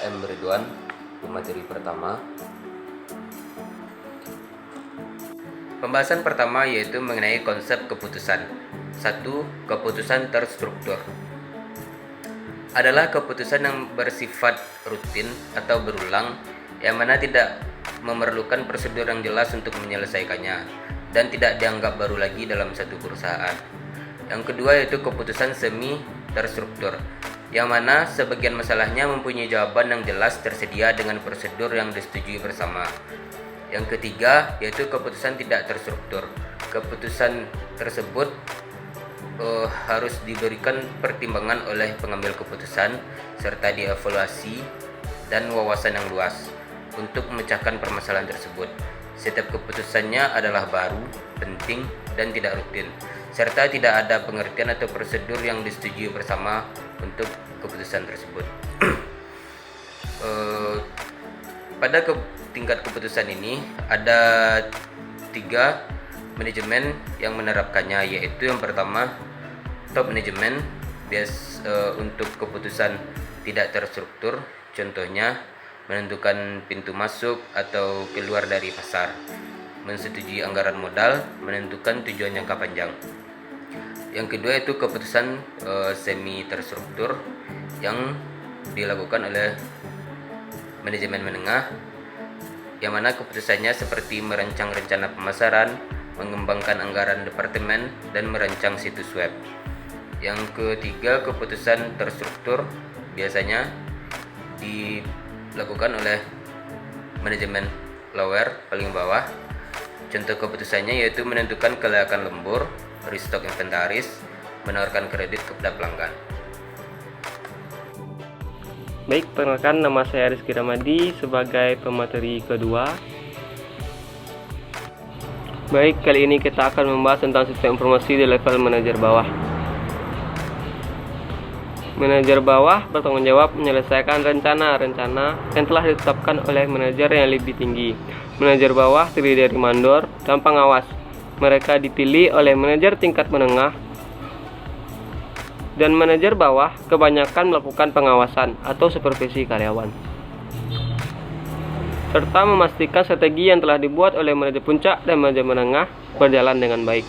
M. Ridwan, materi pertama. Pembahasan pertama yaitu mengenai konsep keputusan. 1. Keputusan terstruktur adalah keputusan yang bersifat rutin atau berulang, yang mana tidak memerlukan prosedur yang jelas untuk menyelesaikannya dan tidak dianggap baru lagi dalam satu perusahaan. Yang kedua yaitu keputusan semi terstruktur, yang mana sebagian masalahnya mempunyai jawaban yang jelas tersedia dengan prosedur yang disetujui bersama. Yang ketiga yaitu keputusan tidak terstruktur. Keputusan tersebut harus diberikan pertimbangan oleh pengambil keputusan serta dievaluasi dan wawasan yang luas untuk memecahkan permasalahan tersebut. Setiap keputusannya adalah baru, penting, dan tidak rutin, serta tidak ada pengertian atau prosedur yang disetujui bersama untuk keputusan tersebut. Pada tingkat keputusan ini ada 3 manajemen yang menerapkannya, yaitu yang pertama top manajemen untuk keputusan tidak terstruktur, contohnya menentukan pintu masuk atau keluar dari pasar, menyetujui anggaran modal, menentukan tujuan jangka panjang. Yang kedua itu keputusan semi terstruktur yang dilakukan oleh manajemen menengah, yang mana keputusannya seperti merancang rencana pemasaran, mengembangkan anggaran departemen, dan merancang situs web. Yang ketiga, keputusan terstruktur biasanya dilakukan oleh manajemen lower paling bawah. Contoh keputusannya yaitu menentukan kelayakan lembur, restock inventaris, menawarkan kredit kepada pelanggan. Baik, perkenalkan, nama saya Rizky Ramadi sebagai pemateri kedua. Baik, kali ini kita akan membahas tentang sistem informasi di level manajer bawah. Manajer bawah bertanggung jawab menyelesaikan rencana-rencana yang telah ditetapkan oleh manajer yang lebih tinggi. Manajer bawah terdiri dari mandor dan pengawas. Mereka dipilih oleh manajer tingkat menengah, dan manajer bawah kebanyakan melakukan pengawasan atau supervisi karyawan, serta memastikan strategi yang telah dibuat oleh manajer puncak dan manajer menengah berjalan dengan baik.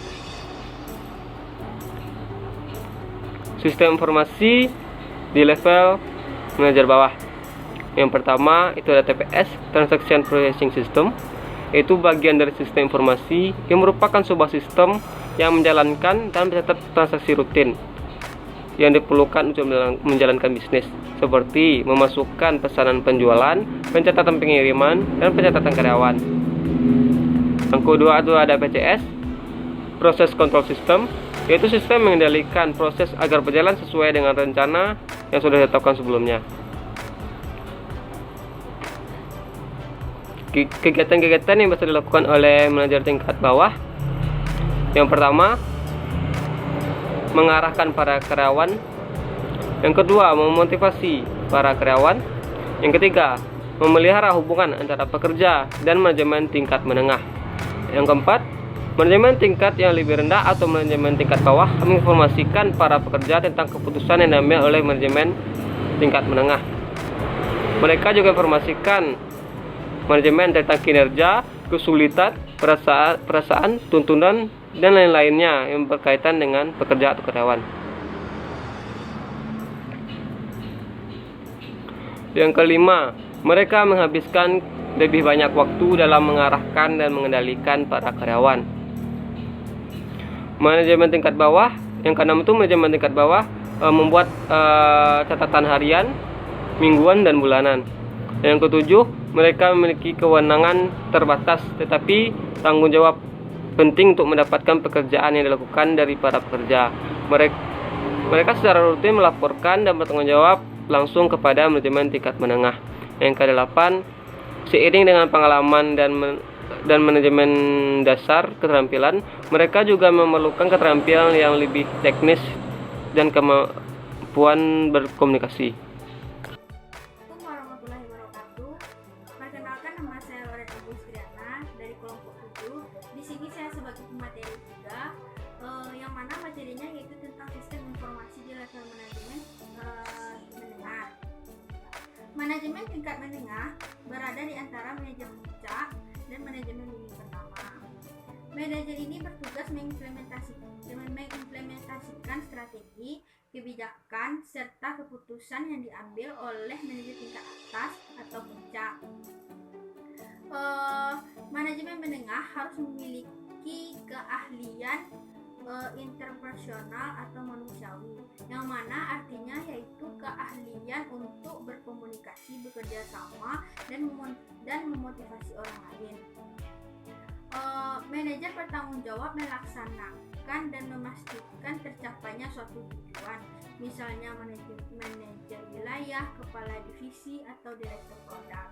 Sistem informasi di level manajer bawah. Yang pertama itu ada TPS, Transaction Processing System. Itu bagian dari sistem informasi yang merupakan sebuah sistem yang menjalankan dan mencatat transaksi rutin yang diperlukan untuk menjalankan bisnis, seperti memasukkan pesanan penjualan, pencatatan pengiriman, dan pencatatan karyawan. Yang kedua itu ada PCS, Process Control System, yaitu sistem mengendalikan proses agar berjalan sesuai dengan rencana yang sudah ditetapkan sebelumnya. Kegiatan-kegiatan yang bisa dilakukan oleh manajer tingkat bawah. Yang pertama, mengarahkan para karyawan. Yang kedua, memotivasi para karyawan. Yang ketiga, memelihara hubungan antara pekerja dan manajemen tingkat menengah. Yang keempat, manajemen tingkat yang lebih rendah atau manajemen tingkat bawah menginformasikan para pekerja tentang keputusan yang diambil oleh manajemen tingkat menengah. Mereka juga informasikan manajemen tentang kinerja, kesulitan, perasaan, tuntunan, dan lain-lainnya yang berkaitan dengan pekerja atau karyawan. Yang kelima, mereka menghabiskan lebih banyak waktu dalam mengarahkan dan mengendalikan para karyawan. Manajemen tingkat bawah. Yang keenam itu manajemen tingkat bawah membuat catatan harian, mingguan, dan bulanan. Yang ketujuh, mereka memiliki kewenangan terbatas tetapi tanggung jawab penting untuk mendapatkan pekerjaan yang dilakukan dari para pekerja. Mereka secara rutin melaporkan dan bertanggung jawab langsung kepada manajemen tingkat menengah. Yang ke-8, seiring dengan pengalaman dan manajemen dasar keterampilan, mereka juga memerlukan keterampilan yang lebih teknis dan kemampuan berkomunikasi. Assalamualaikum warahmatullahi wabarakatuh. Perkenalkan, nama saya Lorena Busriana dari kelompok 7. Di sini saya sebagai pemateri 3, yang mana materinya yaitu tentang sistem informasi di level manajemen menengah. Manajemen tingkat menengah berada di antara manajer puncak dan manajemen lini pertama. Manajer ini bertugas mengimplementasikan strategi, kebijakan, serta keputusan yang diambil oleh manajer tingkat atas atau puncak. Manajemen menengah harus memiliki keahlian interpersonal atau manusiawi, yang mana artinya yaitu keahlian untuk berkomunikasi, bekerja sama, dan memotivasi orang lain. Manajer bertanggung jawab melaksanakan dan memastikan tercapainya suatu tujuan, misalnya manajer wilayah, kepala divisi, atau direktur produk.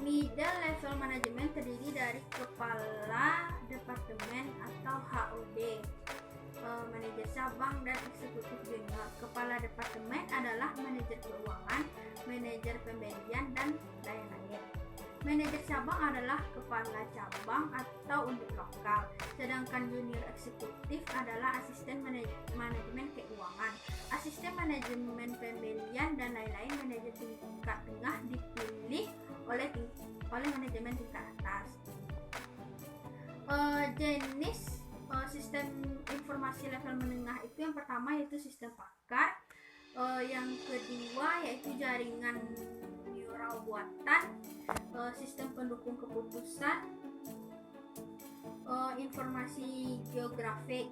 Middle level manajemen terdiri dari kepala departemen atau HOD, manajer cabang, dan eksekutif junior. Kepala departemen adalah manajer keuangan, manajer pembelian, dan lain-lain. Manajer cabang adalah kepala cabang atau unit lokal, sedangkan junior eksekutif adalah asisten manajemen keuangan, asisten manajemen pembelian, dan lain-lain. Manajer tingkat tengah dipilih oleh manajemen tingkat atas. Jenis sistem informasi level menengah itu yang pertama yaitu sistem pakar, yang kedua yaitu jaringan neural buatan, sistem pendukung keputusan, informasi geografik.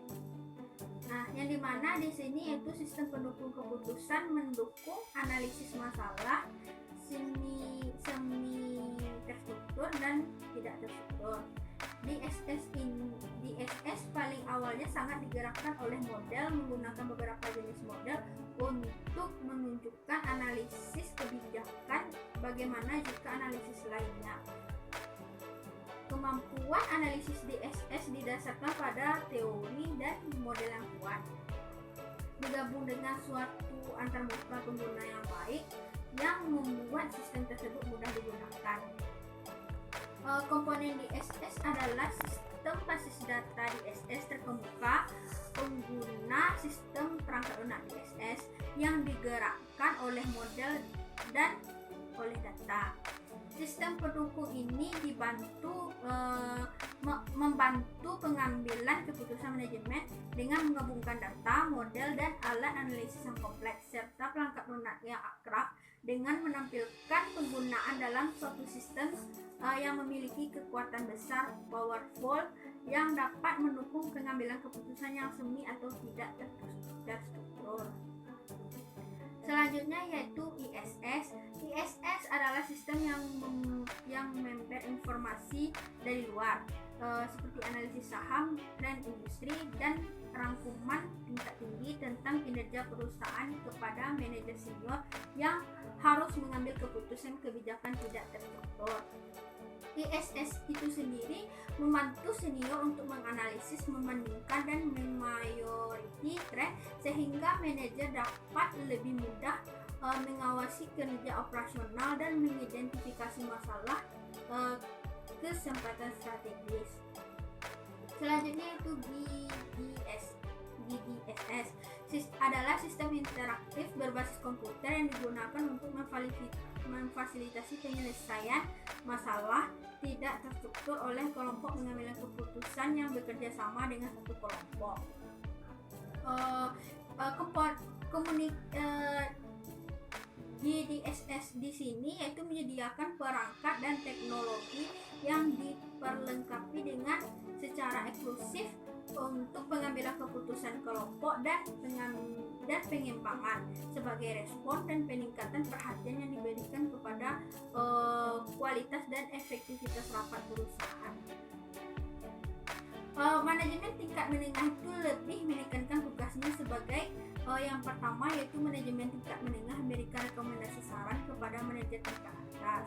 Nah, yang dimana di sini yaitu sistem pendukung keputusan mendukung analisis masalah semi terstruktur dan tidak terstruktur. DSS paling awalnya sangat digerakkan oleh model, menggunakan beberapa jenis model untuk menunjukkan analisis kebijakan, bagaimana jika analisis lainnya. Kemampuan analisis DSS didasarkan pada teori dan model yang kuat, digabung dengan suatu antarmuka pengguna yang baik yang membuat sistem tersebut mudah digunakan. Komponen DSS adalah sistem basis data DSS terkemuka, pengguna sistem perangkat lunak DSS yang digerakkan oleh model dan oleh data. Sistem pendukung ini membantu pengambilan keputusan manajemen dengan menggabungkan data, model, dan alat analisis yang kompleks serta perangkat lunak yang akrab dengan menampilkan penggunaan dalam suatu sistem yang memiliki kekuatan besar, powerful, yang dapat mendukung pengambilan keputusan yang semi atau tidak terstruktur. Selanjutnya yaitu ISS. ISS adalah sistem yang member informasi dari luar, seperti analisis saham, tren industri, dan rangkuman tingkat tinggi tentang kinerja perusahaan kepada manajer senior yang harus mengambil keputusan kebijakan tidak terstruktur. ISS itu sendiri membantu senior untuk menganalisis, membandingkan, dan memayoriti tren sehingga manajer dapat lebih mudah mengawasi kinerja operasional dan mengidentifikasi masalah kesempatan strategis. Selanjutnya itu GDSS adalah sistem interaktif berbasis komputer yang digunakan untuk memfasilitasi penyelesaian masalah tidak terstruktur oleh kelompok pengambilan keputusan yang bekerja sama dengan satu kelompok. GDSS di sini yaitu menyediakan perangkat dan teknologi yang diperlengkapi dengan secara eksklusif untuk pengambilan keputusan kelompok dan pengembangan sebagai respon dan peningkatan perhatian yang diberikan kepada kualitas dan efektivitas rapat perusahaan. Manajemen tingkat menengah itu lebih menekankan tugasnya sebagai yang pertama yaitu manajemen tingkat menengah memberikan rekomendasi saran kepada manajer tingkat atas.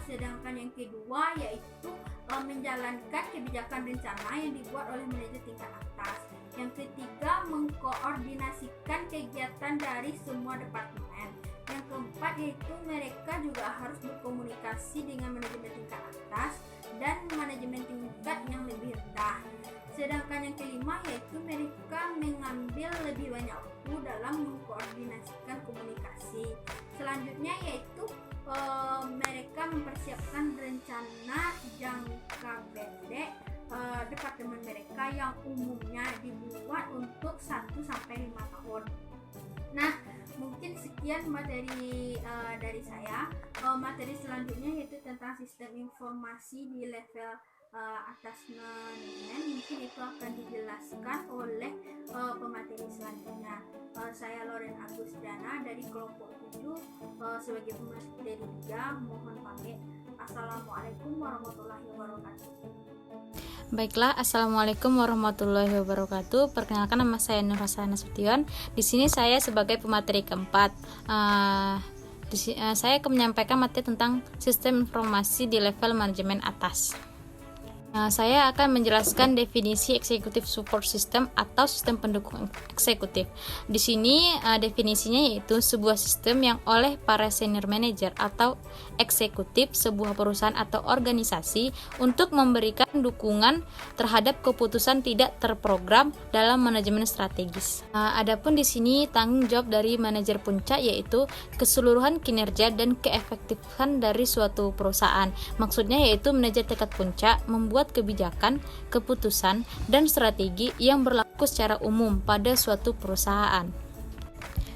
Sedangkan yang kedua yaitu menjalankan kebijakan rencana yang dibuat oleh manajer tingkat atas. Yang ketiga, mengkoordinasikan kegiatan dari semua departemen. Yang keempat yaitu mereka juga harus berkomunikasi dengan manajemen tingkat atas dan manajemen tingkat yang lebih rendah. Sedangkan yang kelima yaitu mereka mengambil lebih banyak waktu dalam mengkoordinasikan komunikasi. Selanjutnya yaitu mereka mempersiapkan rencana jangka pendek departemen mereka yang umumnya dibuat untuk 1-5 tahun. Nah, mungkin sekian materi dari saya. Materi selanjutnya yaitu tentang sistem informasi di level atas manajemen. Mungkin itu akan dijelaskan oleh pemateri selanjutnya. Saya Loren Agustiana dari kelompok 7 sebagai pemateri 3 mohon pamit. Assalamualaikum warahmatullahi wabarakatuh. Baiklah, assalamualaikum warahmatullahi wabarakatuh. Perkenalkan, nama saya Nur Hasanah Nasution. Di sini saya sebagai pemateri keempat. Saya akan menyampaikan materi tentang sistem informasi di level manajemen atas. Saya akan menjelaskan definisi Executive Support System atau sistem pendukung eksekutif. Di sini definisinya yaitu sebuah sistem yang oleh para senior manager atau eksekutif sebuah perusahaan atau organisasi untuk memberikan dukungan terhadap keputusan tidak terprogram dalam manajemen strategis. Adapun di sini tanggung jawab dari manajer puncak yaitu keseluruhan kinerja dan keefektifan dari suatu perusahaan. Maksudnya yaitu manajer tingkat puncak membuat kebijakan, keputusan, dan strategi yang berlaku secara umum pada suatu perusahaan.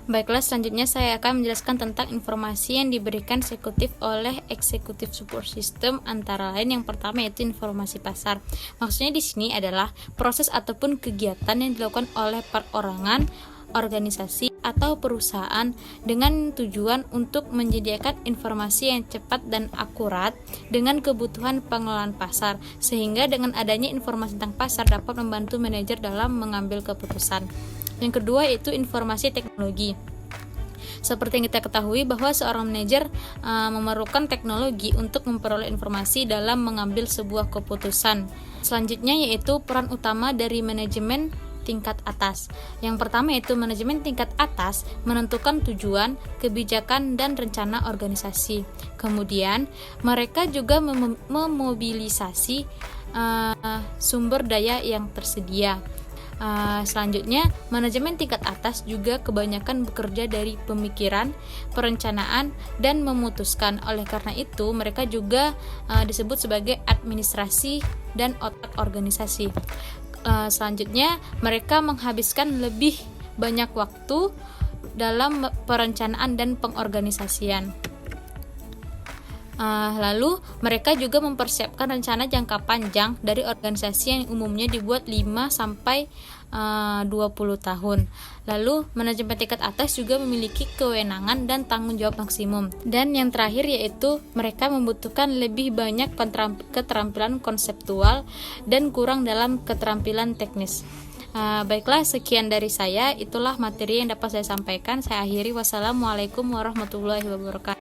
Baiklah, selanjutnya saya akan menjelaskan tentang informasi yang diberikan eksekutif oleh Executive Support System, antara lain yang pertama yaitu informasi pasar. Maksudnya di sini adalah proses ataupun kegiatan yang dilakukan oleh perorangan, organisasi atau perusahaan dengan tujuan untuk menyediakan informasi yang cepat dan akurat dengan kebutuhan pengelolaan pasar, sehingga dengan adanya informasi tentang pasar dapat membantu manajer dalam mengambil keputusan. Yang kedua yaitu informasi teknologi. Seperti yang kita ketahui bahwa seorang manajer memerlukan teknologi untuk memperoleh informasi dalam mengambil sebuah keputusan. Selanjutnya yaitu peran utama dari manajemen tingkat atas. Yang pertama yaitu manajemen tingkat atas menentukan tujuan, kebijakan, dan rencana organisasi. Kemudian mereka juga memobilisasi sumber daya yang tersedia. Selanjutnya, manajemen tingkat atas juga kebanyakan bekerja dari pemikiran, perencanaan, dan memutuskan. Oleh karena itu, mereka juga disebut sebagai administrasi dan otak organisasi. Selanjutnya, mereka menghabiskan lebih banyak waktu dalam perencanaan dan pengorganisasian. Lalu, mereka juga mempersiapkan rencana jangka panjang dari organisasi yang umumnya dibuat 5-20 tahun. Lalu, manajemen tingkat atas juga memiliki kewenangan dan tanggung jawab maksimum. Dan yang terakhir yaitu mereka membutuhkan lebih banyak keterampilan konseptual dan kurang dalam keterampilan teknis. Baiklah, sekian dari saya. Itulah materi yang dapat saya sampaikan. Saya akhiri. Wassalamualaikum warahmatullahi wabarakatuh.